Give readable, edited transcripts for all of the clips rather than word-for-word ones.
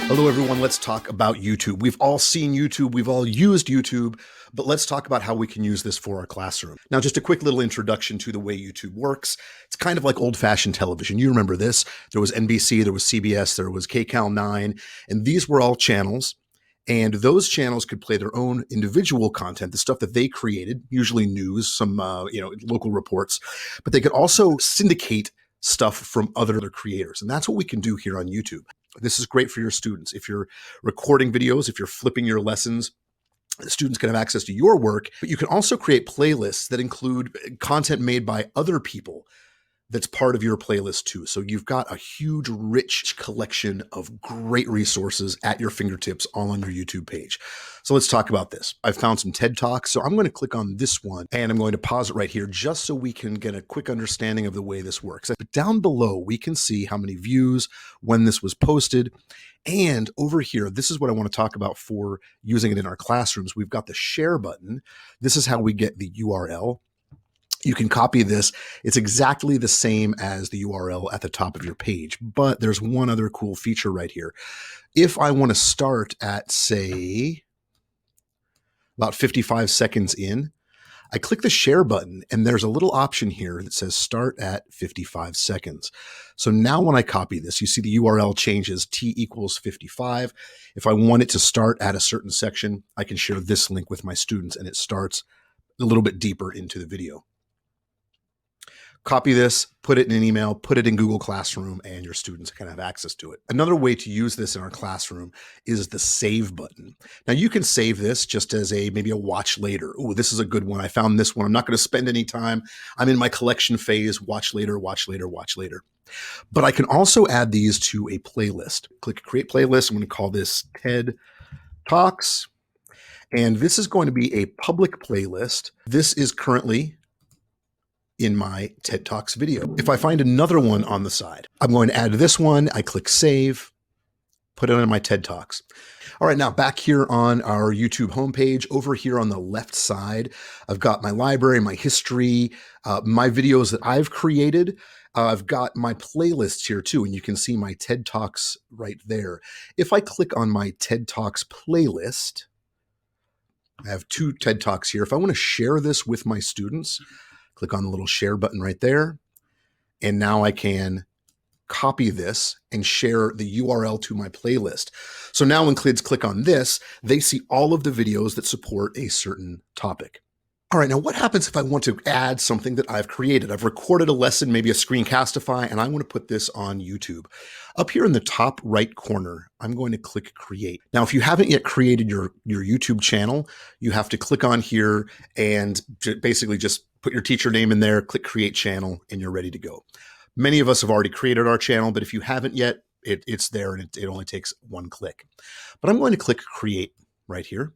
Hello, everyone. Let's talk about YouTube. We've all seen YouTube. We've all used YouTube, but let's talk about how we can use this for our classroom. Now, just a quick little introduction to the way YouTube works. It's kind of like old-fashioned television. You remember this. There was NBC, there was CBS, there was KCAL 9, and these were all channels. And those channels could play their own individual content, the stuff that they created, usually news, some local reports, but they could also syndicate stuff from other creators. And that's what we can do here on YouTube. This is great for your students. If you're recording videos, if you're flipping your lessons, the students can have access to your work, but you can also create playlists that include content made by other people that's part of your playlist too. So you've got a huge, rich collection of great resources at your fingertips all on your YouTube page. So let's talk about this. I've found some TED Talks. So I'm going to click on this one and I'm going to pause it right here just so we can get a quick understanding of the way this works. But down below, we can see how many views, when this was posted. And over here, this is what I want to talk about for using it in our classrooms. We've got the share button. This is how we get the URL. You can copy this. It's exactly the same as the URL at the top of your page, but there's one other cool feature right here. If I want to start at, say, about 55 seconds in, I click the share button and there's a little option here that says start at 55 seconds. So now when I copy this, you see the URL changes T equals 55. If I want it to start at a certain section, I can share this link with my students and it starts a little bit deeper into the video. Copy this, put it in an email, put it in Google Classroom, and your students can have access to it. Another way to use this in our classroom is the save button. Now you can save this just as maybe a watch later. Oh, this is a good one. I found this one. I'm not going to spend any time. I'm in my collection phase. Watch later, watch later, watch later. But I can also add these to a playlist. Click Create Playlist. I'm going to call this TED Talks. And this is going to be a public playlist. This is currently in my TED Talks video. If I find another one on the side, I'm going to add this one. I click Save, put it on my TED Talks. All right, now back here on our YouTube homepage, over here on the left side, I've got my library, my history, my videos that I've created. I've got my playlists here too, and you can see my TED Talks right there. If I click on my TED Talks playlist, I have 2 TED Talks here. If I want to share this with my students, click on the little share button right there. And now I can copy this and share the URL to my playlist. So now when kids click on this, they see all of the videos that support a certain topic. All right, now what happens if I want to add something that I've created? I've recorded a lesson, maybe a Screencastify, and I want to put this on YouTube. Up here in the top right corner, I'm going to click Create. Now, if you haven't yet created your YouTube channel, you have to click on here and basically just put your teacher name in there, click Create Channel, and you're ready to go. Many of us have already created our channel, but if you haven't yet, it's there and it only takes 1 click. But I'm going to click Create right here.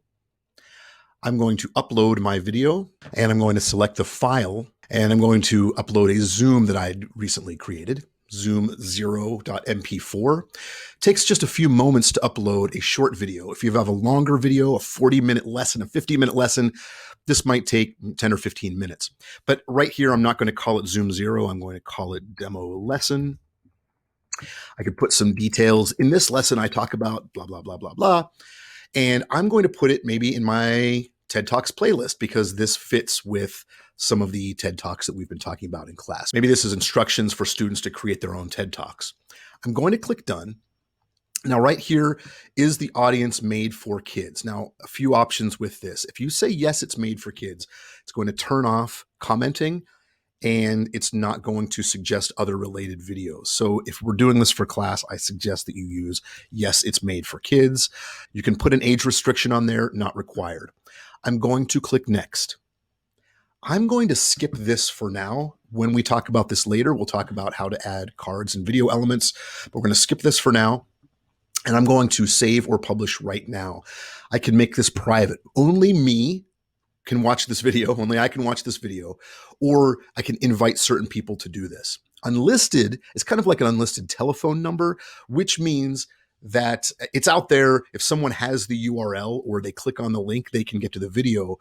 I'm going to upload my video and I'm going to select the file and I'm going to upload a Zoom that I recently created, Zoom 0.mp4. It takes just a few moments to upload a short video. If you have a longer video, a 40-minute lesson, a 50-minute lesson, this might take 10 or 15 minutes. But right here, I'm not going to call it Zoom 0. I'm going to call it Demo Lesson. I could put some details. In this lesson, I talk about blah, blah, blah, blah, blah. And I'm going to put it maybe in my TED Talks playlist because this fits with some of the TED Talks that we've been talking about in class. Maybe this is instructions for students to create their own TED Talks. I'm going to click Done. Now, right here is the audience made for kids. Now, a few options with this. If you say, yes, it's made for kids, it's going to turn off commenting and it's not going to suggest other related videos. So if we're doing this for class, I suggest that you use, yes, it's made for kids. You can put an age restriction on there, not required. I'm going to click Next. I'm going to skip this for now. When we talk about this later, we'll talk about how to add cards and video elements, but we're going to skip this for now. And I'm going to save or publish right now. I can make this private. Only me can watch this video. Only I can watch this video, or I can invite certain people to do this. Unlisted is kind of like an unlisted telephone number, which means that it's out there. If someone has the URL or they click on the link, they can get to the video,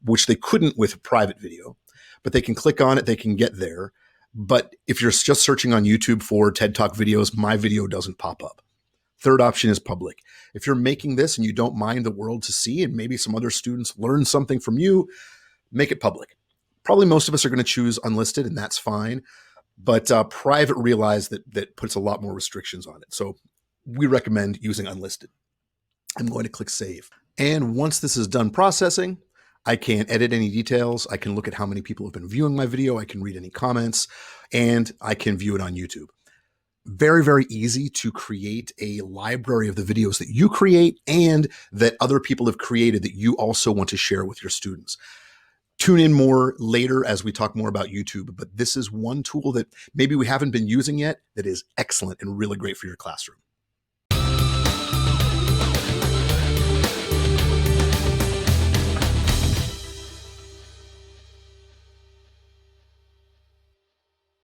which they couldn't with a private video, but they can click on it, they can get there. But if you're just searching on YouTube for TED Talk videos, my video doesn't pop up. Third option is public. If you're making this and you don't mind the world to see, and maybe some other students learn something from you, make it public. Probably most of us are going to choose unlisted, and that's fine. But private, realize that puts a lot more restrictions on it. So we recommend using unlisted. I'm going to click save. And once this is done processing, I can edit any details. I can look at how many people have been viewing my video. I can read any comments, and I can view it on YouTube. Very, very easy to create a library of the videos that you create and that other people have created that you also want to share with your students. Tune in more later as we talk more about YouTube, but this is one tool that maybe we haven't been using yet that is excellent and really great for your classroom.